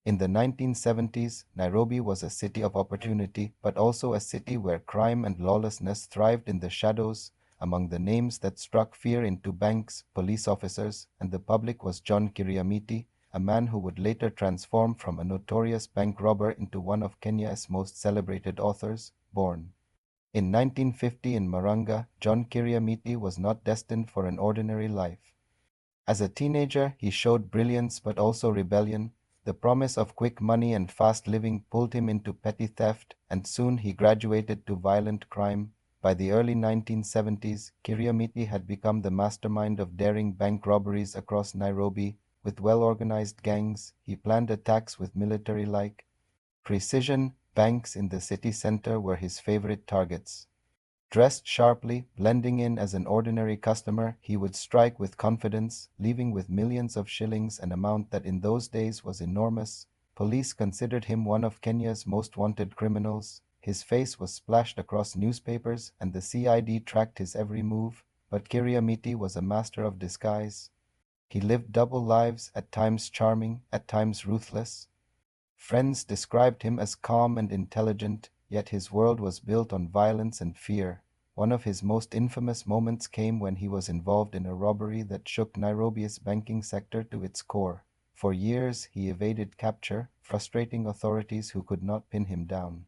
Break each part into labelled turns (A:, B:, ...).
A: In the 1970s, Nairobi was a city of opportunity, but also a city where crime and lawlessness thrived in the shadows. Among the names that struck fear into banks, police officers, and the public was John Kiriamiti, a man who would later transform from a notorious bank robber into one of Kenya's most celebrated authors, born in 1950 in Maranga. John Kiriamiti was not destined for an ordinary life. As a teenager, he showed brilliance but also rebellion. The promise of quick money and fast living pulled him into petty theft, and soon he graduated to violent crime. By the early 1970s, Kiriamiti had become the mastermind of daring bank robberies across Nairobi. With well-organized gangs, he planned attacks with military-like precision. Banks in the city center were his favorite targets. Dressed sharply, blending in as an ordinary customer, he would strike with confidence, leaving with millions of shillings, an amount that in those days was enormous. Police considered him one of Kenya's most wanted criminals. His face was splashed across newspapers, and the CID tracked his every move. But Kiriamiti was a master of disguise. He lived double lives, at times charming, at times ruthless. Friends described him as calm and intelligent, yet his world was built on violence and fear. One of his most infamous moments came when he was involved in a robbery that shook Nairobi's banking sector to its core. For years he evaded capture, frustrating authorities who could not pin him down.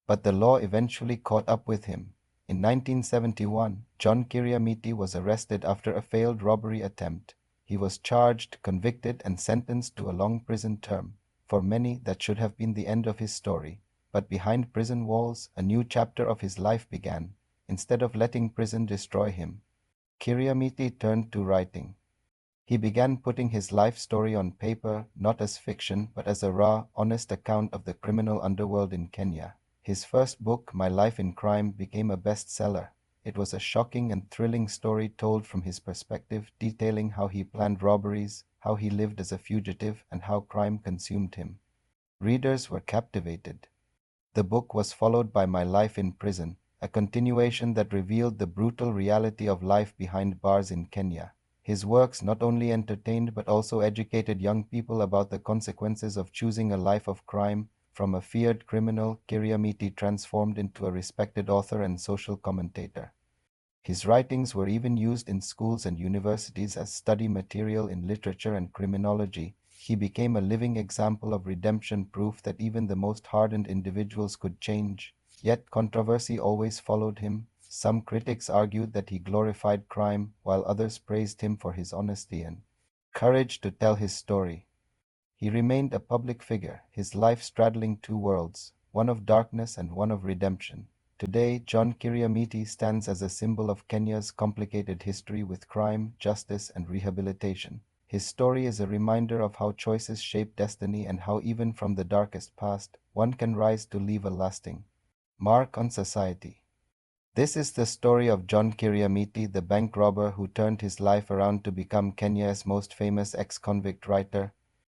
A: But the law eventually caught up with him. In 1971, John Kiriamiti was arrested after a failed robbery attempt. He was charged, convicted, and sentenced to a long prison term. For many, that should have been the end of his story. But behind prison walls, a new chapter of his life began. Instead of letting prison destroy him, Kiriamiti turned to writing. He began putting his life story on paper, not as fiction, but as a raw, honest account of the criminal underworld in Kenya. His first book, My Life in Crime, became a bestseller. It was a shocking and thrilling story told from his perspective, detailing how he planned robberies, how he lived as a fugitive, and how crime consumed him. Readers were captivated. The book was followed by My Life in Prison, a continuation that revealed the brutal reality of life behind bars in Kenya. His works not only entertained but also educated young people about the consequences of choosing a life of crime. From a feared criminal, Kiriamiti transformed into a respected author and social commentator. His writings were even used in schools and universities as study material in literature and criminology. He became a living example of redemption, proof that even the most hardened individuals could change. Yet controversy always followed him. Some critics argued that he glorified crime, while others praised him for his honesty and courage to tell his story. He remained a public figure, his life straddling two worlds, one of darkness and one of redemption. Today, John Kiriamiti stands as a symbol of Kenya's complicated history with crime, justice, and rehabilitation. His story is a reminder of how choices shape destiny and how even from the darkest past, one can rise to leave a lasting mark on society. This is the story of John Kiriamiti, the bank robber who turned his life around to become Kenya's most famous ex-convict writer.